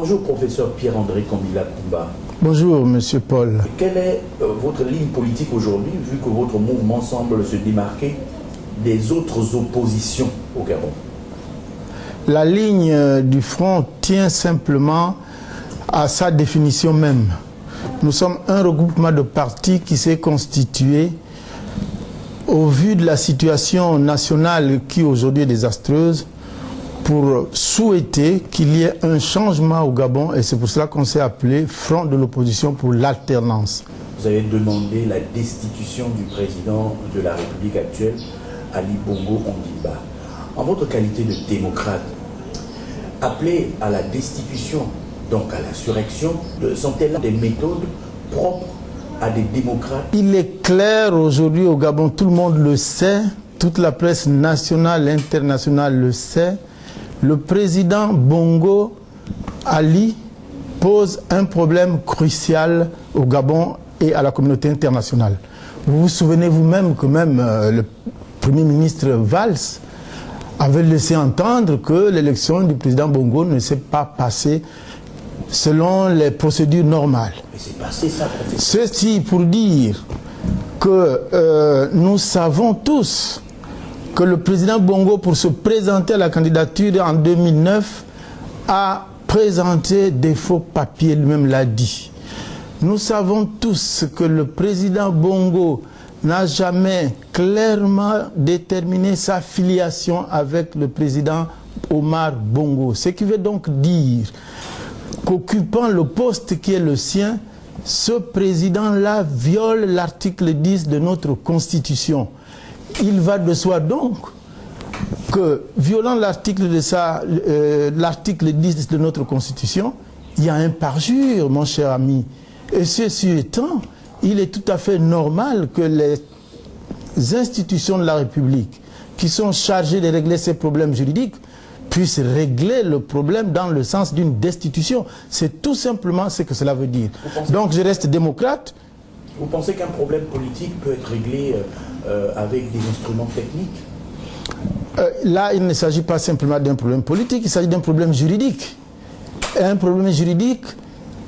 Bonjour professeur Pierre-André Kambila-Koumba. Bonjour monsieur Paul. Quelle est votre ligne politique aujourd'hui, vu que votre mouvement semble se démarquer des autres oppositions au Gabon? La ligne du front tient simplement à sa définition même. Nous sommes un regroupement de partis qui s'est constitué au vu de la situation nationale qui aujourd'hui est désastreuse, pour souhaiter qu'il y ait un changement au Gabon, et c'est pour cela qu'on s'est appelé Front de l'opposition pour l'alternance. Vous avez demandé la destitution du président de la République actuelle, Ali Bongo Ondimba. En votre qualité de démocrate, appeler à la destitution, donc à l'insurrection, sont-elles des méthodes propres à des démocrates? Il est clair aujourd'hui au Gabon, tout le monde le sait, toute la presse nationale et internationale le sait, le président Bongo Ali pose un problème crucial au Gabon et à la communauté internationale. Vous vous souvenez vous-même que même le Premier ministre Valls avait laissé entendre que l'élection du président Bongo ne s'est pas passée selon les procédures normales. Mais c'est passé ça, professeur. Ceci pour dire que nous savons tous que le président Bongo, pour se présenter à la candidature en 2009, a présenté des faux papiers, lui-même l'a dit. Nous savons tous que le président Bongo n'a jamais clairement déterminé sa filiation avec le président Omar Bongo. Ce qui veut donc dire qu'occupant le poste qui est le sien, ce président-là viole l'article 10 de notre Constitution. Il va de soi donc que, violant l'article 10 de notre Constitution, il y a un parjure, mon cher ami. Et ceci étant, il est tout à fait normal que les institutions de la République, qui sont chargées de régler ces problèmes juridiques, puissent régler le problème dans le sens d'une destitution. C'est tout simplement ce que cela veut dire. Donc je reste démocrate. Vous pensez qu'un problème politique peut être réglé avec des instruments techniques? Là, il ne s'agit pas simplement d'un problème politique, il s'agit d'un problème juridique. Et un problème juridique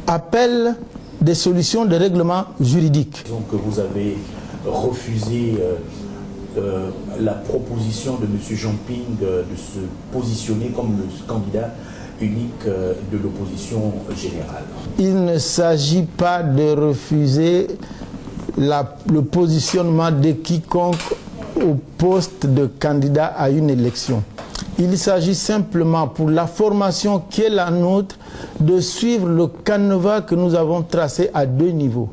appelle des solutions de règlement juridique. Donc vous avez refusé la proposition de M. Jean-Ping de se positionner comme le candidat unique de l'opposition générale. Il ne s'agit pas de refuser le positionnement de quiconque au poste de candidat à une élection. Il s'agit simplement, pour la formation qui est la nôtre, de suivre le canevas que nous avons tracé à deux niveaux.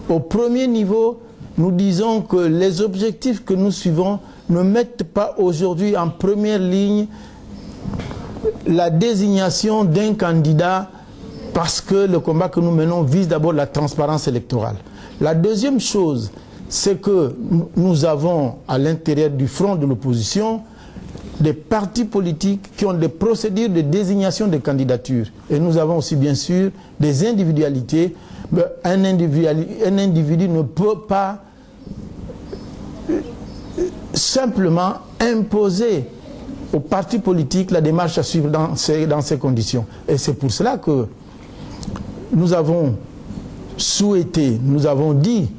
Au premier niveau, nous disons que les objectifs que nous suivons ne mettent pas aujourd'hui en première ligne la désignation d'un candidat, parce que le combat que nous menons vise d'abord la transparence électorale. La deuxième chose, c'est que nous avons à l'intérieur du front de l'opposition des partis politiques qui ont des procédures de désignation des candidatures. Et nous avons aussi bien sûr des individualités. Un individu ne peut pas simplement imposer aux partis politiques la démarche à suivre dans ces conditions. Et c'est pour cela que nous avons souhaité, nous avons dit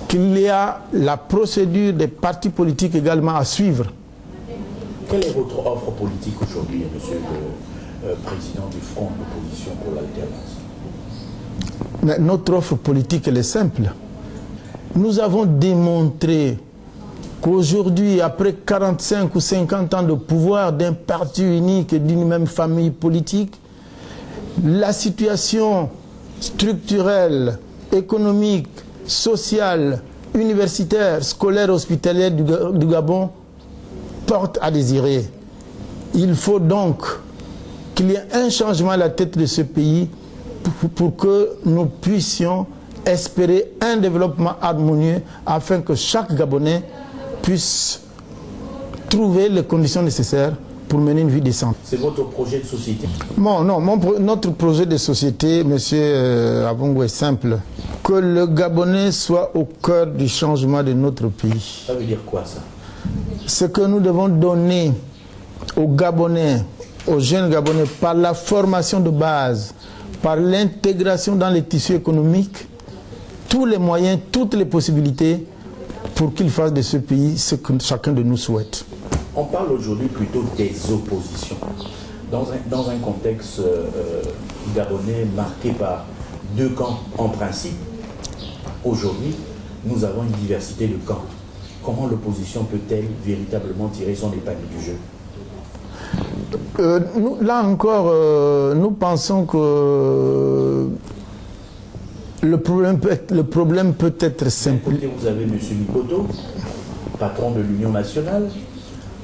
qu'il y a la procédure des partis politiques également à suivre. Quelle est votre offre politique aujourd'hui, monsieur le président du Front d'opposition pour l'alternance? Notre offre politique, elle est simple. Nous avons démontré qu'aujourd'hui, après 45 ou 50 ans de pouvoir d'un parti unique et d'une même famille politique, la situation structurelle, économique, sociale, universitaire, scolaire, hospitalière du Gabon porte à désirer. Il faut donc qu'il y ait un changement à la tête de ce pays pour que nous puissions espérer un développement harmonieux afin que chaque Gabonais puisse trouver les conditions nécessaires pour mener une vie décente. C'est votre projet de société? Bon, non, notre projet de société, monsieur Abongo, est simple. Que le Gabonais soit au cœur du changement de notre pays. Ça veut dire quoi ça? C'est que nous devons donner aux Gabonais, aux jeunes Gabonais par la formation de base, par l'intégration dans les tissus économiques, tous les moyens, toutes les possibilités pour qu'ils fassent de ce pays ce que chacun de nous souhaite. On parle aujourd'hui plutôt des oppositions. Dans un contexte gabonais marqué par deux camps en principe, aujourd'hui, nous avons une diversité de camps. Comment l'opposition peut-elle véritablement tirer son épingle du jeu? Là encore, nous pensons que le problème peut être simple. Vous avez M. Mipoto, patron de l'Union nationale,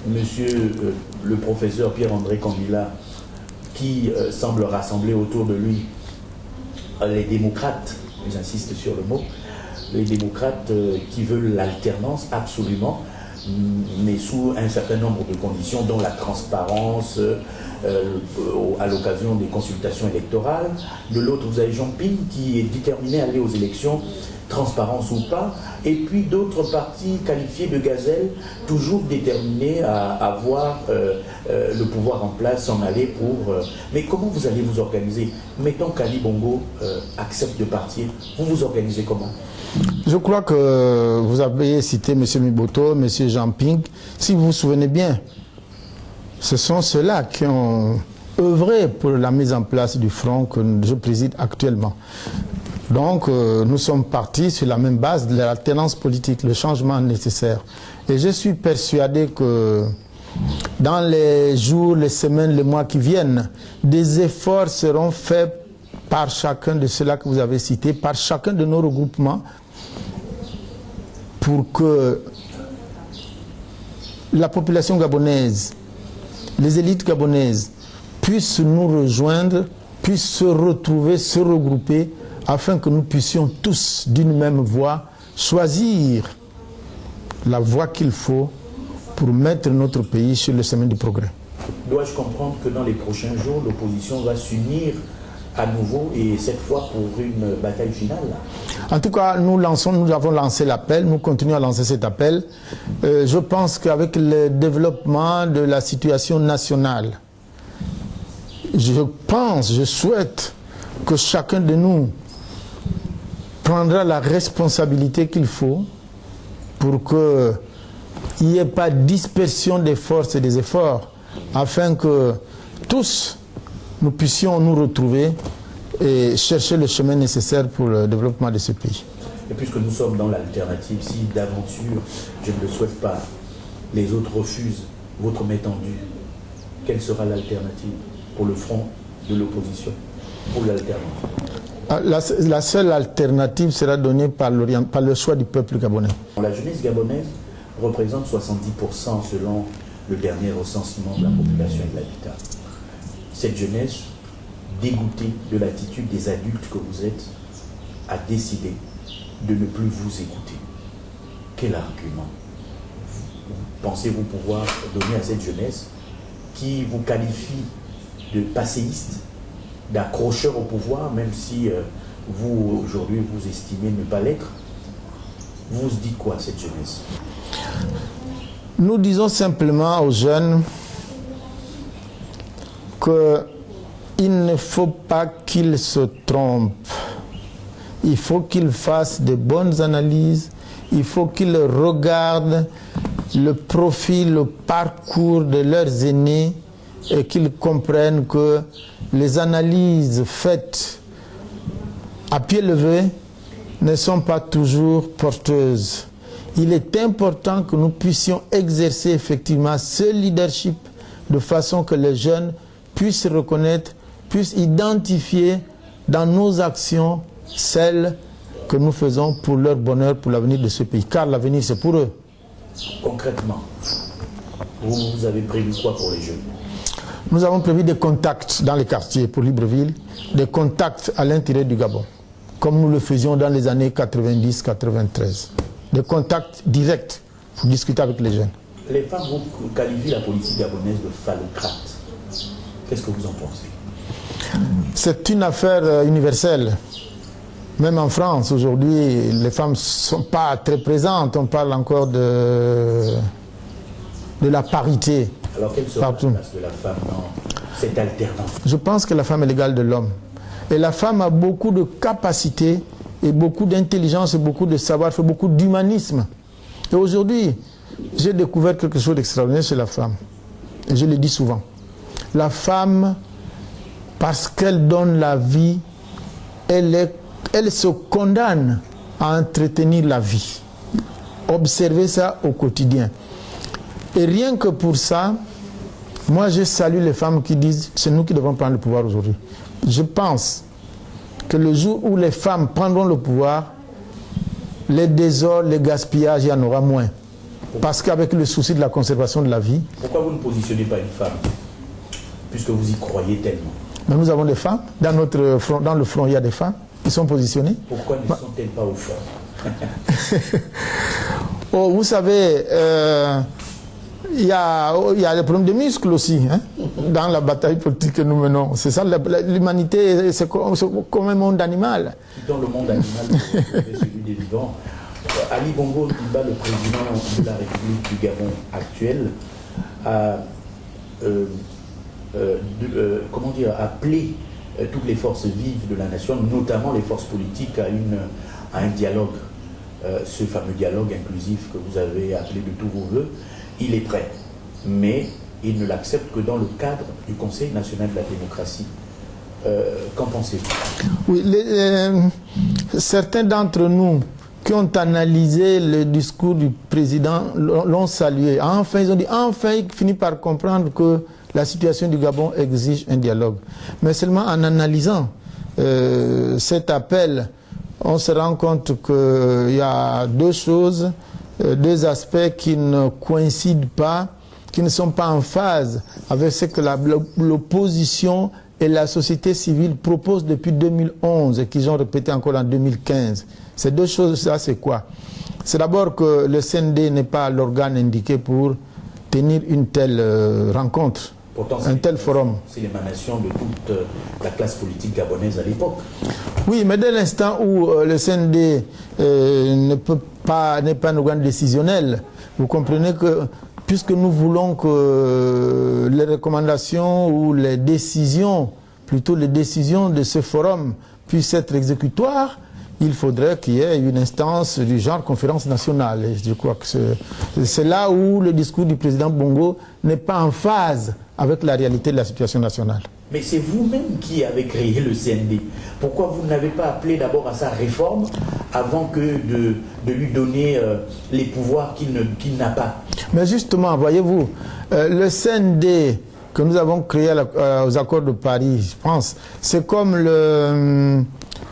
Monsieur le professeur Pierre-André Kambila, qui semble rassembler autour de lui les démocrates, j'insiste sur le mot, les démocrates qui veulent l'alternance absolument, mais sous un certain nombre de conditions, dont la transparence à l'occasion des consultations électorales. De l'autre, vous avez Jean Ping qui est déterminé à aller aux élections, transparence ou pas, et puis d'autres partis qualifiés de gazelles, toujours déterminés à avoir le pouvoir en place, s'en aller pour... Mais comment vous allez vous organiser? Mettons qu'Ali Bongo accepte de partir, vous vous organisez comment? Je crois que vous avez cité M. Miboto, M. Jean Ping. Si vous vous souvenez bien, ce sont ceux-là qui ont œuvré pour la mise en place du front que je préside actuellement. Donc, nous sommes partis sur la même base de l'alternance politique, le changement nécessaire. Et je suis persuadé que dans les jours, les semaines, les mois qui viennent, des efforts seront faits par chacun de ceux-là que vous avez cités, par chacun de nos regroupements, pour que la population gabonaise, les élites gabonaises puissent nous rejoindre, puissent se retrouver, se regrouper, afin que nous puissions tous, d'une même voix, choisir la voie qu'il faut pour mettre notre pays sur le chemin du progrès. Dois-je comprendre que dans les prochains jours, l'opposition va s'unir à nouveau et cette fois pour une bataille finale? En tout cas, nous avons lancé l'appel, nous continuons à lancer cet appel. Je pense qu'avec le développement de la situation nationale, je souhaite que chacun de nous prendra la responsabilité qu'il faut pour qu'il n'y ait pas dispersion des forces et des efforts, afin que tous nous puissions nous retrouver et chercher le chemin nécessaire pour le développement de ce pays. Et puisque nous sommes dans l'alternative, si d'aventure, je ne le souhaite pas, les autres refusent votre main tendue, quelle sera l'alternative pour le front de l'opposition, pour l'alternance? La seule alternative sera donnée par le choix du peuple gabonais. La jeunesse gabonaise représente 70% selon le dernier recensement de la population et de l'habitat. Cette jeunesse, dégoûtée de l'attitude des adultes que vous êtes, a décidé de ne plus vous écouter. Quel argument pensez-vous pouvoir donner à cette jeunesse qui vous qualifie de passéiste, d'accrocheur au pouvoir, même si vous, aujourd'hui, vous estimez ne pas l'être? Vous dites quoi à cette jeunesse? Nous disons simplement aux jeunes qu'il ne faut pas qu'ils se trompent. Il faut qu'ils fassent de bonnes analyses, il faut qu'ils regardent le profil, le parcours de leurs aînés et qu'ils comprennent que les analyses faites à pied levé ne sont pas toujours porteuses. Il est important que nous puissions exercer effectivement ce leadership de façon que les jeunes puissent reconnaître, puissent identifier dans nos actions celles que nous faisons pour leur bonheur, pour l'avenir de ce pays. Car l'avenir, c'est pour eux. Concrètement, vous avez prévu quoi pour les jeunes? Nous avons prévu des contacts dans les quartiers pour Libreville, des contacts à l'intérieur du Gabon, comme nous le faisions dans les années 90-93. Des contacts directs pour discuter avec les jeunes. Les femmes vous qualifient la politique gabonaise de phallocrate. Qu'est-ce que vous en pensez? C'est une affaire universelle. Même en France, aujourd'hui, les femmes ne sont pas très présentes. On parle encore de la parité. Alors quelle sera la place de la femme dans cette alternance? Je pense que la femme est l'égale de l'homme. Et la femme a beaucoup de capacités et beaucoup d'intelligence et beaucoup de savoir, fait beaucoup d'humanisme. Et aujourd'hui, j'ai découvert quelque chose d'extraordinaire chez la femme. Et je le dis souvent. La femme, parce qu'elle donne la vie, elle se condamne à entretenir la vie. Observez ça au quotidien. Et rien que pour ça, moi je salue les femmes qui disent c'est nous qui devons prendre le pouvoir aujourd'hui. Je pense que le jour où les femmes prendront le pouvoir, les désordres, les gaspillages, il y en aura moins. Parce qu'avec le souci de la conservation de la vie... Pourquoi vous ne positionnez pas une femme? Puisque vous y croyez tellement. Mais nous avons des femmes. Dans notre front, dans le front, il y a des femmes qui sont positionnées. Pourquoi ne sont-elles pas aux femmes? Oh, vous savez, il y a des problèmes de muscles aussi, hein, dans la bataille politique que nous menons. C'est ça, l'humanité, c'est comme un monde animal. Dans le monde animal, celui des vivants. Ali Bongo Ondimba, le président de la République du Gabon actuel, a comment dire, appelé toutes les forces vives de la nation, notamment les forces politiques, à un dialogue. Ce fameux dialogue inclusif que vous avez appelé de tous vos voeux, il est prêt, mais il ne l'accepte que dans le cadre du Conseil national de la démocratie. Qu'en pensez-vous? Oui, certains d'entre nous qui ont analysé le discours du président l'ont salué. Enfin, ils ont dit, enfin, il finit par comprendre que la situation du Gabon exige un dialogue. Mais seulement en analysant cet appel, on se rend compte qu'il y a deux choses, deux aspects qui ne coïncident pas, qui ne sont pas en phase avec ce que l'opposition et la société civile proposent depuis 2011 et qu'ils ont répété encore en 2015. Ces deux choses-là, c'est quoi? C'est d'abord que le CND n'est pas l'organe indiqué pour tenir une telle rencontre. Pourtant, un tel forum. C'est l'émanation de toute la classe politique gabonaise à l'époque. Oui, mais dès l'instant où le CND n'est pas un organe décisionnel, vous comprenez que, puisque nous voulons que les recommandations ou les décisions, plutôt les décisions de ce forum puissent être exécutoires, il faudrait qu'il y ait une instance du genre conférence nationale. Et je crois que c'est là où le discours du président Bongo n'est pas en phase avec la réalité de la situation nationale. Mais c'est vous-même qui avez créé le CND. Pourquoi vous n'avez pas appelé d'abord à sa réforme avant que de lui donner les pouvoirs qu'il n'a pas? Mais justement, voyez-vous, le CND que nous avons créé aux accords de Paris, je pense, c'est comme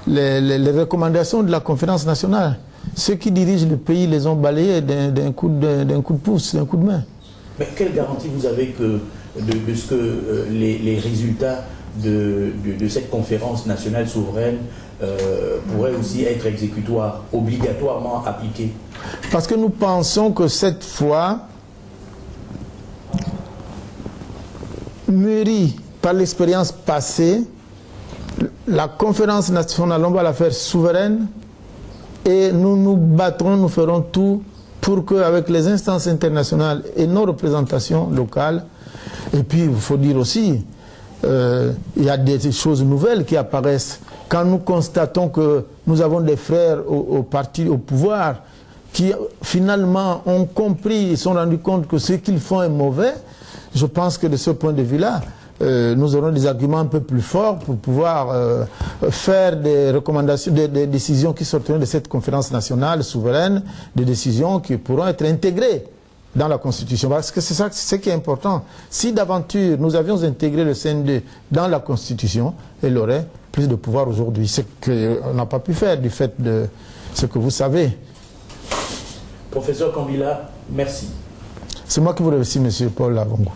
les recommandations de la conférence nationale. Ceux qui dirigent le pays les ont balayés d'un coup de pouce, d'un coup de main. Mais quelle garantie vous avez de ce que les résultats de cette conférence nationale souveraine pourraient aussi être exécutoires, obligatoirement appliqués? Parce que nous pensons que cette fois, mûrie par l'expérience passée, la conférence nationale, on va la faire souveraine et nous nous battrons, nous ferons tout pour qu'avec les instances internationales et nos représentations locales, et puis il faut dire aussi, il y a des choses nouvelles qui apparaissent. Quand nous constatons que nous avons des frères au parti, au pouvoir, qui finalement ont compris et sont rendus compte que ce qu'ils font est mauvais, je pense que de ce point de vue-là, nous aurons des arguments un peu plus forts pour pouvoir faire des recommandations, des décisions qui sortiront de cette conférence nationale souveraine, des décisions qui pourront être intégrées dans la Constitution. Parce que c'est ça, ce qui est important. Si d'aventure nous avions intégré le CND dans la Constitution, elle aurait plus de pouvoir aujourd'hui. Ce qu'on n'a pas pu faire du fait de ce que vous savez. Professeur Kambila, merci. C'est moi qui vous remercie, M. Paul Lavongo.